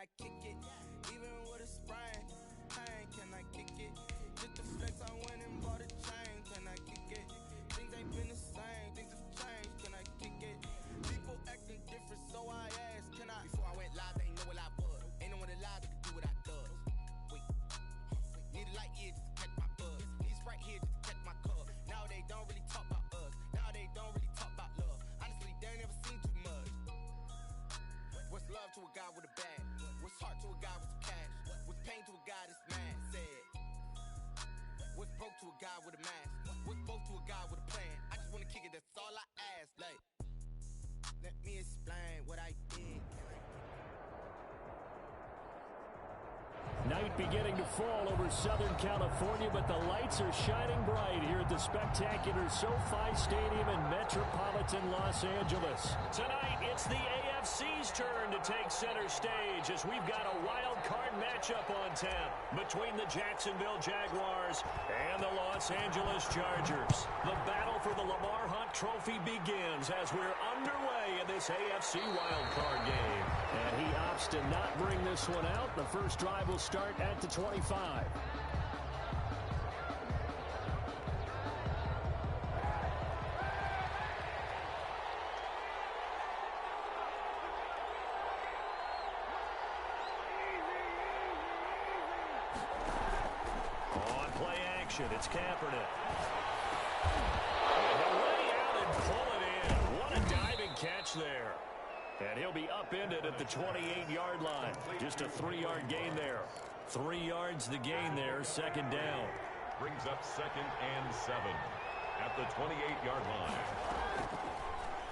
I kick it? Even with a sprain, pain, can I kick it? Just the flex, I went and bought a chain, can I kick it? Things ain't been the same, things have changed, can I kick it? People acting different, so I asked, can I? Before I went live, they ain't know what I was. Ain't no one alive that could do what I does. Wait, need a light here just to catch my buzz. Need Sprite here just to catch my cup. Now they don't really talk about us. Now they don't really talk about love. Honestly, they ain't never seen too much. What's love to a guy with a bag? What's heart to a guy with some cash? What's pain to a guy that's mad? Said. What's broke to a guy with a mask? What's both to a guy with a plan? I just wanna kick it, that's all I ask. Like, let me explain what I did. Night beginning to fall over Southern California, but the lights are shining bright here at the spectacular SoFi Stadium in metropolitan Los Angeles. Tonight, it's the AFC's turn to take center stage as we've got a wild card matchup on tap between the Jacksonville Jaguars and the Los Angeles Chargers. The battle for the Lamar Hunt Trophy begins as we're underway in this AFC wild card game. And he opts to not bring this one out. The first drive will start at the 25. On play action, it's Kaepernick. And he'll lay out and pull it in. What a diving catch there. And he'll be upended at the 28-yard line. Just a 3-yard gain there. 3 yards the gain there, second down. Brings up 2nd and 7 at the 28-yard line.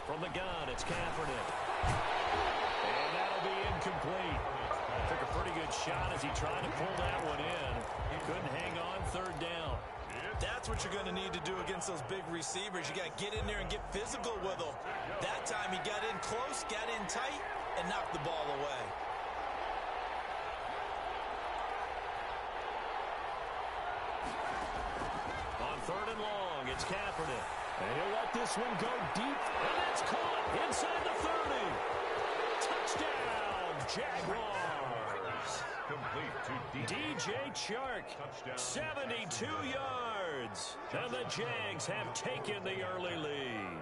From the gun, it's Kaepernick. And that'll be incomplete. Took a pretty good shot as he tried to pull that one in. He couldn't hang on, third down. That's what you're going to need to do against those big receivers. You got to get in there and get physical with them. That time he got in close, got in tight, and knocked the ball away. On 3rd and long, it's Kaepernick. And he'll let this one go deep. And it's caught inside the 30. Touchdown, Jaguars. Complete to DJ Chark, 72 yards. And the Jags have taken the early lead.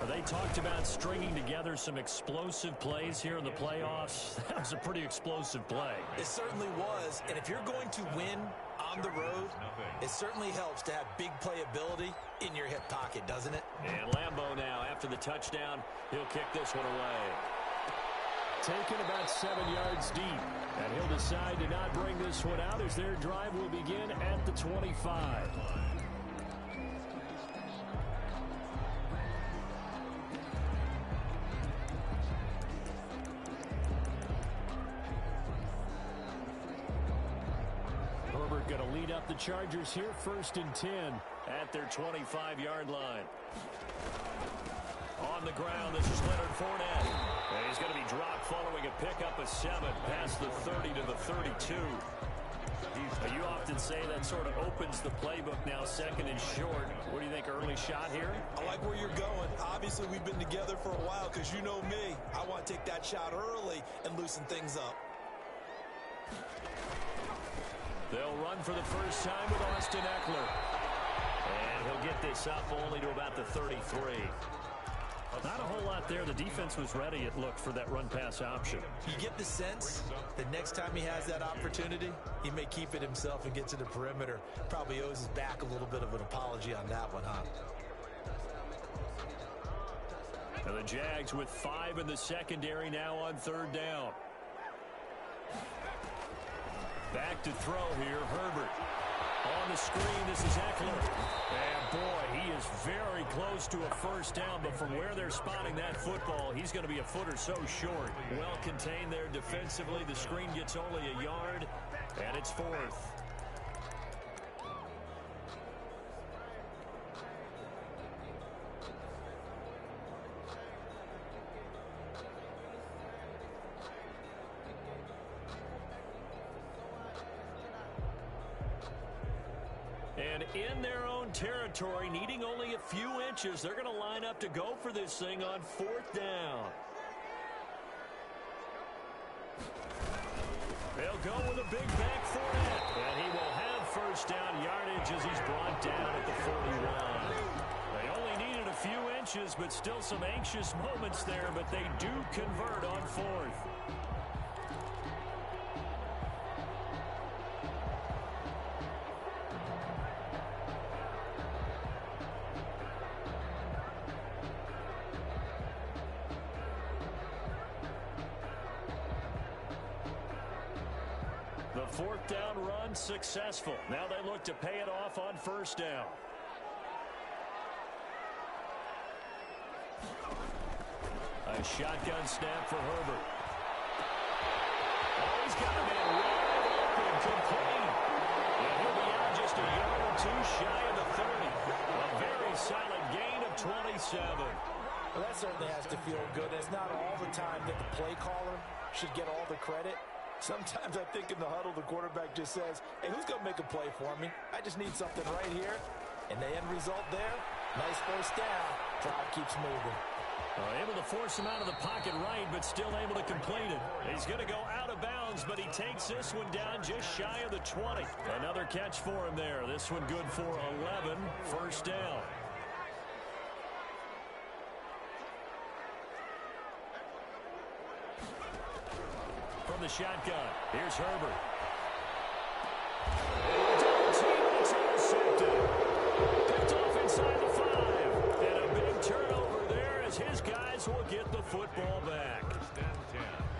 They talked about stringing together some explosive plays here in the playoffs. That was a pretty explosive play. It certainly was. And if you're going to win on the road, it certainly helps to have big playability in your hip pocket, doesn't it? And Lambeau now, after the touchdown, he'll kick this one away. Taken about 7 yards deep. And he'll decide to not bring this one out as their drive will begin at the 25. Herbert going to lead up the Chargers here, 1st and 10 at their 25-yard line. On the ground, this is Leonard Fournette. And he's going to be dropped following a pickup of 7 past the 30 to the 32. You often say that sort of opens the playbook now, 2nd and short. What do you think, early shot here? I like where you're going. Obviously, we've been together for a while because you know me. I want to take that shot early and loosen things up. They'll run for the first time with Austin Eckler. And he'll get this up only to about the 33. Not a whole lot there. The defense was ready, it looked, for that run-pass option. You get the sense that next time he has that opportunity, he may keep it himself and get to the perimeter. Probably owes his back a little bit of an apology on that one, huh? And the Jags with 5 in the secondary now on 3rd down. Back to throw here, Herbert. On the screen, this is Eckler. And boy, he is very close to a first down, but from where they're spotting that football, he's going to be a foot or so short. Well contained there defensively. The screen gets only a yard, and it's 4th. And in their own territory, needing only a few inches, they're going to line up to go for this thing on 4th down. They'll go with a big back Fournette, and he will have first down yardage as he's brought down at the 41. They only needed a few inches, but still some anxious moments there, but they do convert on fourth. The fourth down run successful. Now they look to pay it off on first down. A shotgun snap for Herbert. Oh, he's got a man wide open, complete. And he'll be out just a yard or two shy of the 30. A very solid gain of 27. Well, that certainly has to feel good. It's not all the time that the play caller should get all the credit. Sometimes I think in the huddle, the quarterback just says, hey, who's going to make a play for me? I just need something right here. And the end result there, nice first down. Drive keeps moving. Able to force him out of the pocket right, but still able to complete it. He's going to go out of bounds, but he takes this one down just shy of the 20. Another catch for him there. This one good for 11. First down. From the shotgun, here's Herbert. Intercepted. Picked off inside the 5. And a big turnover there as his guys will get the football back.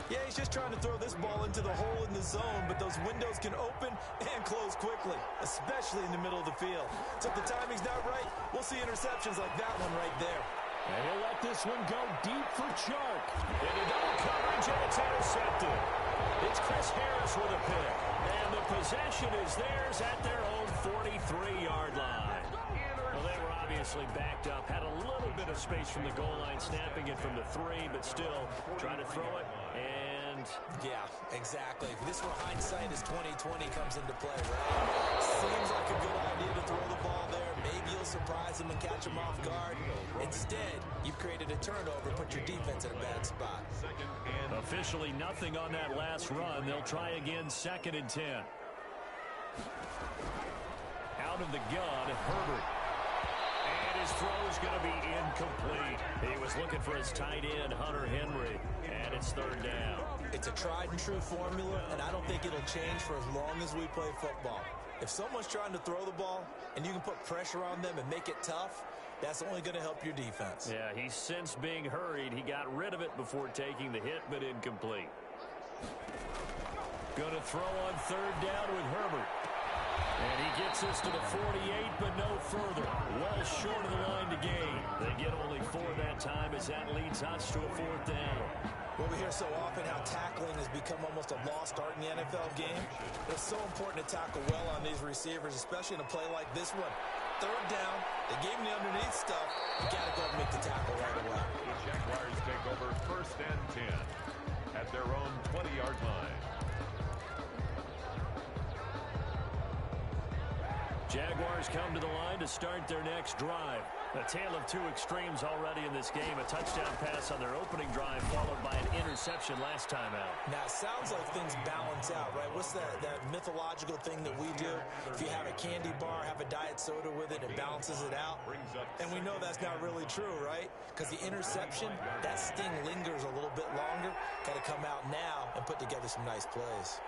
Yeah, he's just trying to throw this ball into the hole in the zone, but those windows can open and close quickly, especially in the middle of the field. So if the timing's not right, we'll see interceptions like that one right there. And he'll let this one go deep for Chark. Into double coverage, and it's intercepted. It's Chris Harris with a pick. And the possession is theirs at their own 43-yard line. Well, they were obviously backed up, had a little bit of space from the goal line, snapping it from the 3, but still trying to throw it. And yeah, exactly. This where hindsight is 20/20 comes into play, right? Seems like a good idea to throw the ball there. Maybe you'll surprise him and catch him off guard. Instead, you've created a turnover, put your defense in a bad spot. Officially nothing on that last run. They'll try again, 2nd and 10. Out of the gun, Herbert. And his throw's going to be incomplete. He was looking for his tight end, Hunter Henry. And it's 3rd down. It's a tried and true formula, and I don't think it'll change for as long as we play football. If someone's trying to throw the ball and you can put pressure on them and make it tough, that's only going to help your defense. Yeah, he's since being hurried. He got rid of it before taking the hit, but incomplete. Going to throw on 3rd down with Herbert. And he gets us to the 48, but no further. Well short of the line to gain. They get only 4 that time as that leads us to a 4th down. Well, we hear so often how tackling has become almost a lost art in the NFL game. It's so important to tackle well on these receivers, especially in a play like this one. 3rd down, they gave him the underneath stuff. You got to go and make the tackle right away. The Jaguars take over 1st and 10 at their own 20-yard line. Jaguars come to the line to start their next drive. A tale of 2 extremes already in this game. A touchdown pass on their opening drive, followed by an interception last time out. Now, it sounds like things balance out, right? What's that mythological thing that we do? If you have a candy bar, have a diet soda with it, it balances it out. And we know that's not really true, right? Because the interception, that sting lingers a little bit longer. Got to come out now and put together some nice plays.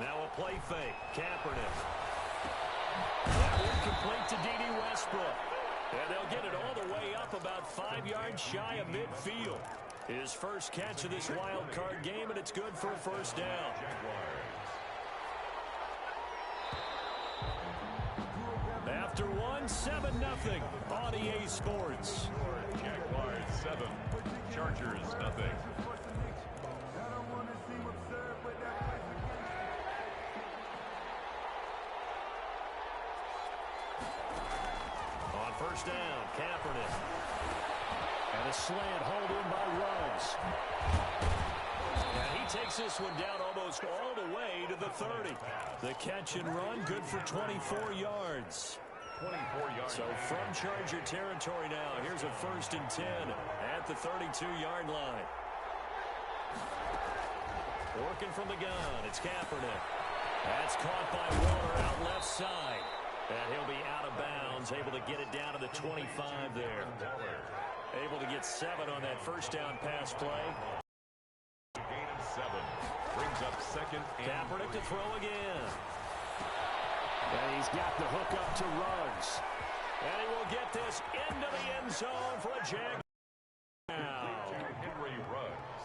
Now a play fake. Kaepernick. That one complete to D.D. Westbrook. And they'll get it all the way up about 5 yards shy of midfield. His first catch of this wild card game, and it's good for a 1st down. After 1, 7-0 on EA Sports. Jaguars 7, Chargers nothing. First down, Kaepernick. And a slant hauled in by Ruggs. And he takes this one down almost all the way to the 30. The catch and run, good for 24 yards. 24-yard. So from Charger territory now, here's a 1st and 10 at the 32-yard line. Working from the gun, it's Kaepernick. That's caught by Waller out left side. And he'll be out of bounds, able to get it down to the 25 there. Able to get 7 on that first down pass play. Gain of 7. Brings up 2nd and Kaepernick to throw again. And he's got the hook up to Ruggs. And he will get this into the end zone for a jag.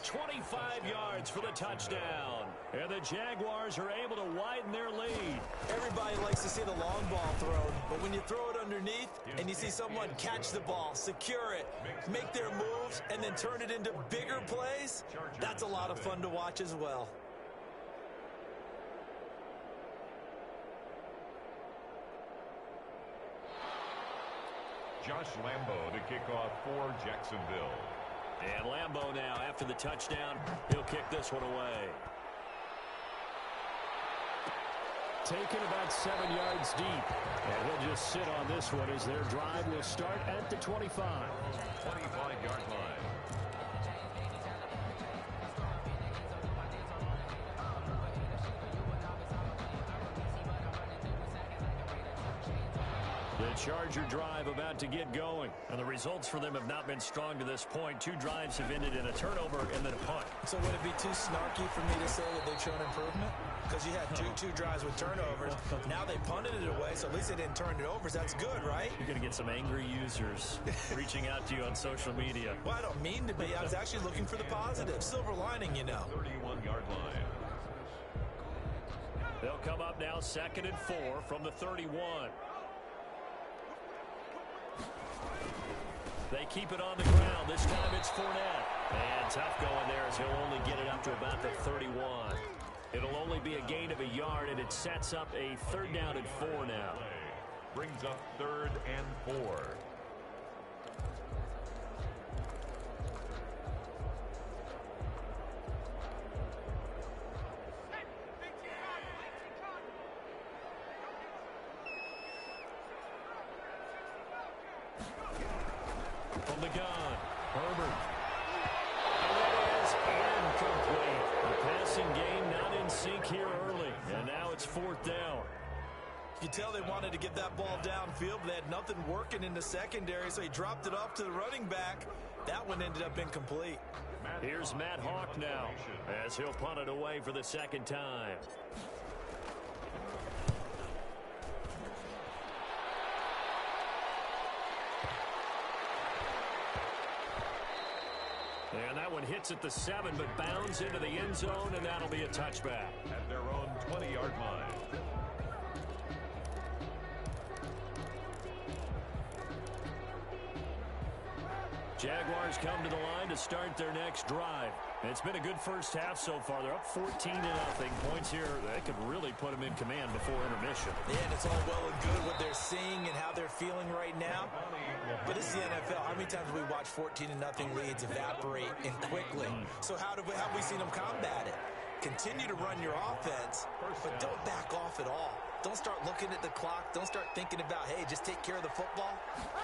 25 yards for the touchdown. And the Jaguars are able to widen their lead. Everybody likes to see the long ball thrown, but when you throw it underneath and you see someone catch the ball, secure it, make their moves, and then turn it into bigger plays, that's a lot of fun to watch as well. Josh Lambo to kick off for Jacksonville. And Lambo now, after the touchdown, he'll kick this one away. Taken about 7 yards deep. And he'll just sit on this one as their drive will start at the 25. 25-yard line. The Charger drive about to get going. And the results for them have not been strong to this point. 2 drives have ended in a turnover and then a punt. So would it be too snarky for me to say that they've shown improvement? Because you had two drives with turnovers. Now they punted it away, so at least they didn't turn it over. So that's good, right? You're going to get some angry users reaching out to you on social media. Well, I don't mean to be. I was actually looking for the positive. Silver lining, you know. 31-yard line. They'll come up now 2nd and 4 from the 31. They keep it on the ground. This time it's Fournette. And tough going there as he'll only get it up to about the 31. It'll only be a gain of a yard, and it sets up a 3rd down and 4 now. Brings up 3rd and 4. From the gun, Herbert. And it is incomplete. The passing game not in sync here early. And now it's 4th down. You tell they wanted to get that ball downfield, but they had nothing working in the secondary, so he dropped it off to the running back. That one ended up incomplete. Here's Matt Hawk now as he'll punt it away for the 2nd time. And that one hits at the 7, but bounds into the end zone, and that'll be a touchback. At their own 20-yard line. Jaguars come to the line to start their next drive. It's been a good first half so far. They're up 14-0. Points here that could really put them in command before intermission. Yeah, and it's all well and good what they're seeing and how they're feeling right now. But this is the NFL. How many times have we watched 14-0 leads evaporate and quickly? So how have we seen them combat it? Continue to run your offense, but don't back off at all. Don't start looking at the clock. Don't start thinking about, hey, just take care of the football.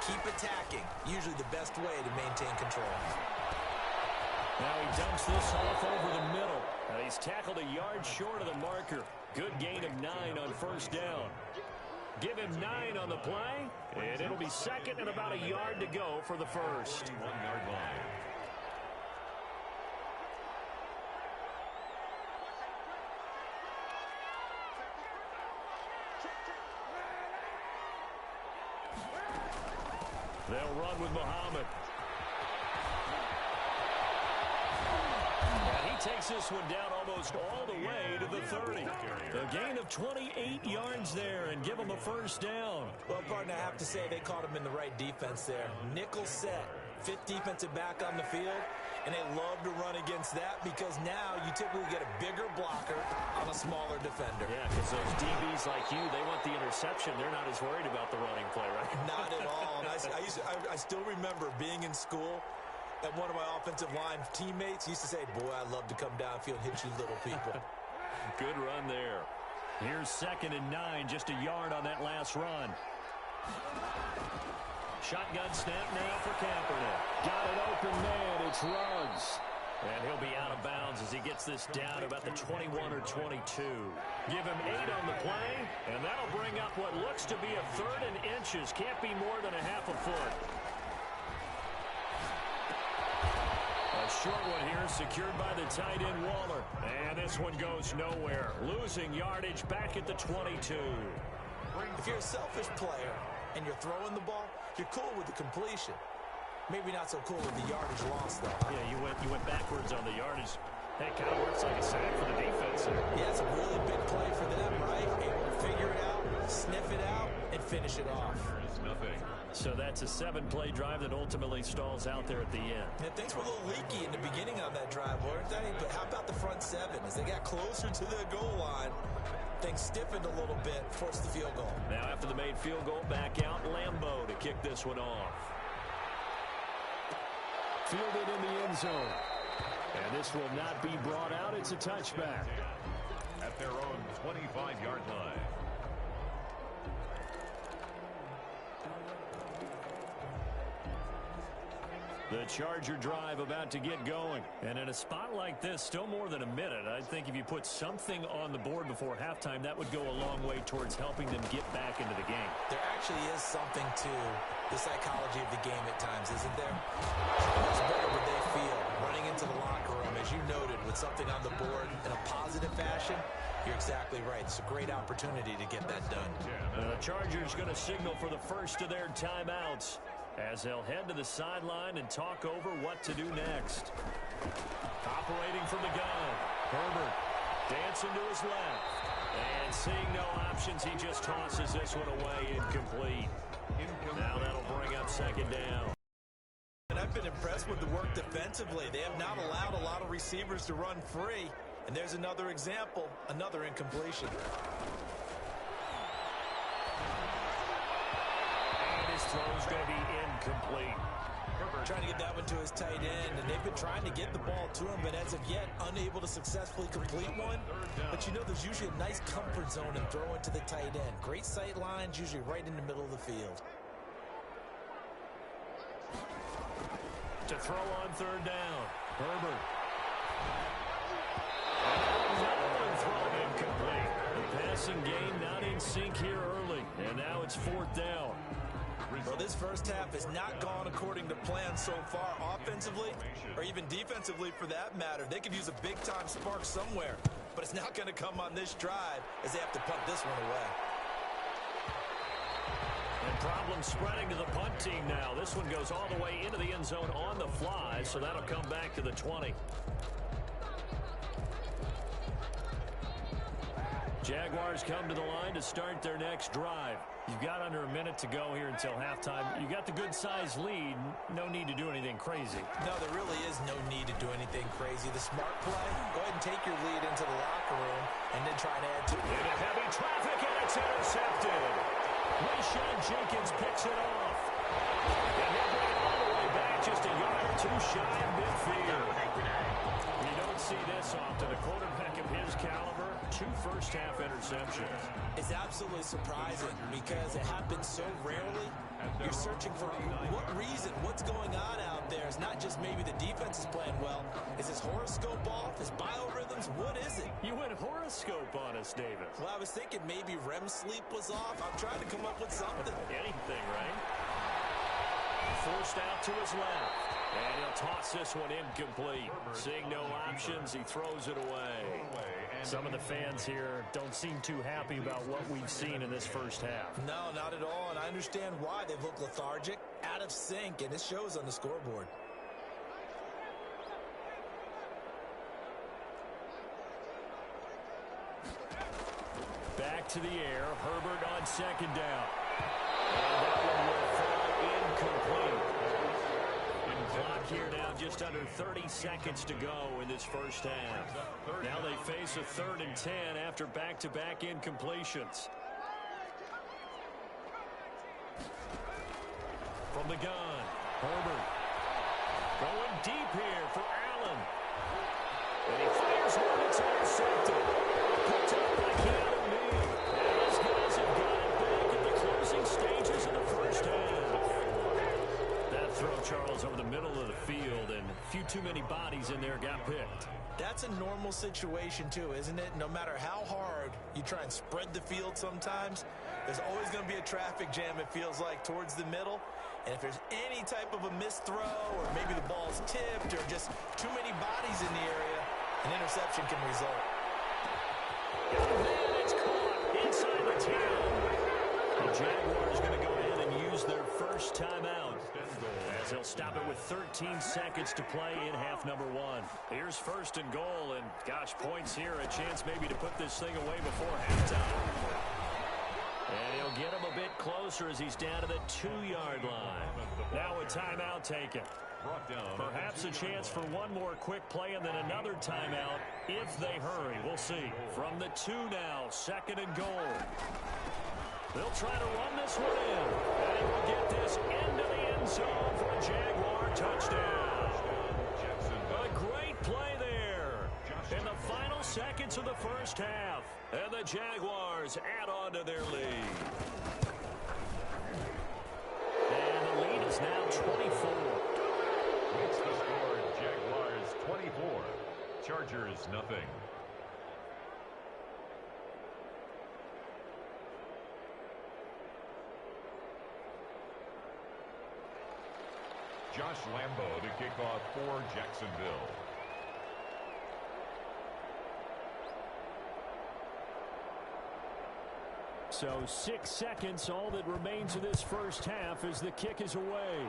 Keep attacking. Usually the best way to maintain control. Now he dumps this off over the middle. And he's tackled a yard short of the marker. Good gain of 9 on 1st down. Give him 9 on the play, and it'll be 2nd and about a yard to go for the 1st. 1-yard line. They'll run with Muhammad. And he takes this one down almost all the way to the 30. A gain of 28 yards there and give him a 1st down. Well, partner, I have to say they caught him in the right defense there. Nickel set, 5th defensive back on the field, and they love to run against that because now you typically get a bigger blocker on a smaller defender. Yeah, because those DBs like you, they want the interception. They're not as worried about the running play, right? Not at all. And I still remember being in school, and one of my offensive line teammates used to say, boy, I love to come downfield and hit you little people. Good run there. Here's 2nd and 9, just a yard on that last run. Shotgun snap now for Kaepernick. Got an open man. It's Ruggs. And he'll be out of bounds as he gets this down about the 21 or 22. Give him 8 on the play, and that'll bring up what looks to be a 3rd and inches. Can't be more than a half a foot. A short one here secured by the tight end Waller. And this one goes nowhere. Losing yardage back at the 22. If you're a selfish player and you're throwing the ball, you're cool with the completion. Maybe not so cool with the yardage loss, though. Yeah, you went backwards on the yardage. Hey, kind of works like a sack for the defense there. Yeah, it's a really big play for them, right? Able to figure it out, sniff it out, and finish it off. So that's a 7-play drive that ultimately stalls out there at the end. Yeah, things were a little leaky in the beginning on that drive, weren't they? But how about the front 7? As they got closer to the goal line, things stiffened a little bit, forced the field goal. Now after the made field goal, back out Lambeau to kick this one off. Fielded in the end zone. And this will not be brought out. It's a touchback. At their own 25-yard line. The Charger drive about to get going. And in a spot like this, still more than a minute, I think if you put something on the board before halftime, that would go a long way towards helping them get back into the game. There actually is something to the psychology of the game at times, isn't there? How much better would they feel running into the locker room, as you noted, with something on the board in a positive fashion? You're exactly right. It's a great opportunity to get that done. The Chargers going to signal for the first of their timeouts as they'll head to the sideline and talk over what to do next. Operating from the gun, Herbert dancing to his left. And seeing no options, he just tosses this one away incomplete. Now that'll bring up 2nd down. And I've been impressed with the work defensively. They have not allowed a lot of receivers to run free. And there's another example, another incompletion. And his throw's going to be incomplete. Trying to get that one to his tight end, and they've been trying to get the ball to him, but as of yet, unable to successfully complete one. But you know there's usually a nice comfort zone in throwing to the tight end. Great sight lines, usually right in the middle of the field. To throw on 3rd down, Herbert. Thrown incomplete. The passing game not in sync here early, and now it's 4th down. Well, this first half has not gone according to plan so far offensively, or even defensively for that matter. They could use a big-time spark somewhere, but it's not going to come on this drive as they have to punt this one away. And problem spreading to the punt team now. This one goes all the way into the end zone on the fly, so that'll come back to the 20. Jaguars come to the line to start their next drive. You've got under a minute to go here until halftime. You got the good-sized lead. No need to do anything crazy. No, there really is no need to do anything crazy. The smart play, go ahead and take your lead into the locker room and then try and add to it. Into heavy traffic, and it's intercepted. Rayshon Jenkins picks it off. And he'll bring it all the way back just a yard or two shy of midfield. You don't see this often. A quarterback of his caliber, 2 first-half interceptions. It's absolutely surprising because it happens so rarely. You're searching for what reason, what's going on out there. It's not just maybe the defense is playing well. Is his horoscope off? His biorhythms? What is it? You went horoscope on us, Davis. Well, I was thinking maybe REM sleep was off. I'm trying to come up with something. Anything, right? Forced out to his left. And he'll toss this one incomplete. Seeing no options, he throws it away. Some of the fans here don't seem too happy about what we've seen in this first half. No, not at all, and I understand why. They've looked lethargic, out of sync, and it shows on the scoreboard. Back to the air, Herbert on 2nd down. And that one will fall incomplete. Clock here now just under 30 seconds to go in this first half. Now they face a 3rd and 10 after back-to-back incompletions. From the gun, Herbert going deep here for Allen. And he fires one that's intercepted. Picked up by Keanu Neal. And these guys have got it back at the closing stages of the Charles, over the middle of the field, and a few too many bodies in there got picked. That's a normal situation, too, isn't it? No matter how hard you try and spread the field sometimes, there's always going to be a traffic jam, it feels like, towards the middle. And if there's any type of a missed throw, or maybe the ball's tipped, or just too many bodies in the area, an interception can result. And it's caught inside the 10. The Jaguars going to go ahead and use their first timeout, as they'll stop it with 13 seconds to play in half number 1. Here's first and goal, and gosh, points here, a chance maybe to put this thing away before halftime. And he'll get him a bit closer as he's down to the 2-yard line. Now a timeout taken. Perhaps a chance for one more quick play and then another timeout if they hurry. We'll see. From the 2 now, second and goal. They'll try to run this one in. And he will get this into the end zone for a Jaguar touchdown. A great play there in the final seconds of the first half. And the Jaguars add on to their lead. And the lead is now 24. What's the score? Jaguars 24. Chargers nothing. Josh Lambo to kick off for Jacksonville. So 6 seconds, all that remains of this first half as the kick is away.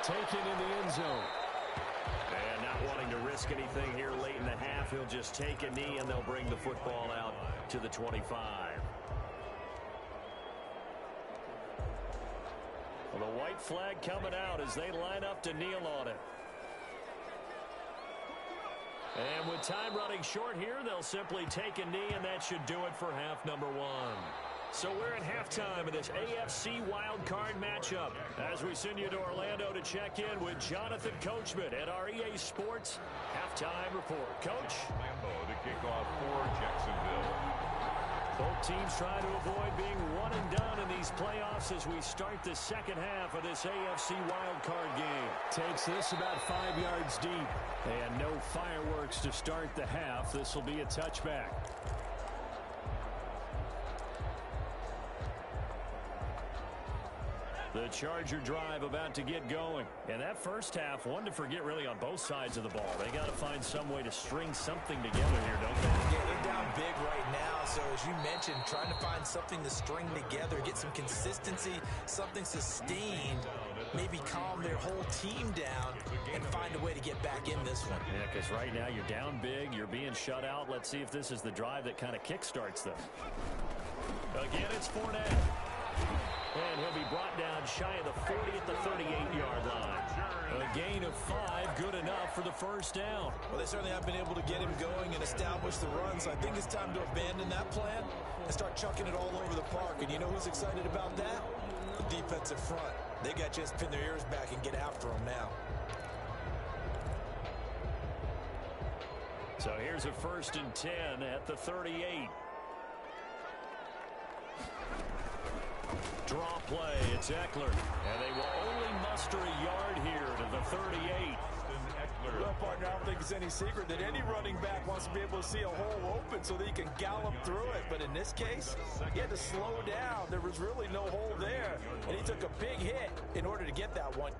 Taken in the end zone. And not wanting to risk anything here late in the half, he'll just take a knee and they'll bring the football out to the 25. Well, the white flag coming out as they line up to kneel on it. And with time running short here, they'll simply take a knee, and that should do it for half number 1. So we're at halftime of this AFC wildcard matchup as we send you to Orlando to check in with Jonathan Coachman at our EA Sports Halftime Report. Coach? Lambo to kick off for Jacksonville. Both teams trying to avoid being one and done in these playoffs as we start the second half of this AFC wildcard game. Takes this about 5 yards deep. And no fireworks to start the half. This will be a touchback. The Charger drive about to get going. And that first half, one to forget really on both sides of the ball. They got to find some way to string something together here, don't they? Yeah, they're down big right now. So as you mentioned, trying to find something to string together, get some consistency, something sustained, maybe calm their whole team down and find a way to get back in this one. Yeah, because right now you're down big, you're being shut out. Let's see if this is the drive that kind of kickstarts them. Again, it's Fournette. And he'll be brought down shy of the 40 at the 38-yard line. A gain of 5, good enough for the first down. Well, they certainly have been able to get him going and establish the run, so I think it's time to abandon that plan and start chucking it all over the park. And you know who's excited about that? The defensive front. They got to just pin their ears back and get after him now. So here's a 1st and 10 at the 38. Draw play, it's Eckler. And they will only muster a yard here to the 38. Well, partner, I don't think it's any secret that any running back wants to be able to see a hole open so that he can gallop through it. But in this case, he had to slow down. There was really no hole there. And he took a big hit in order to get that one.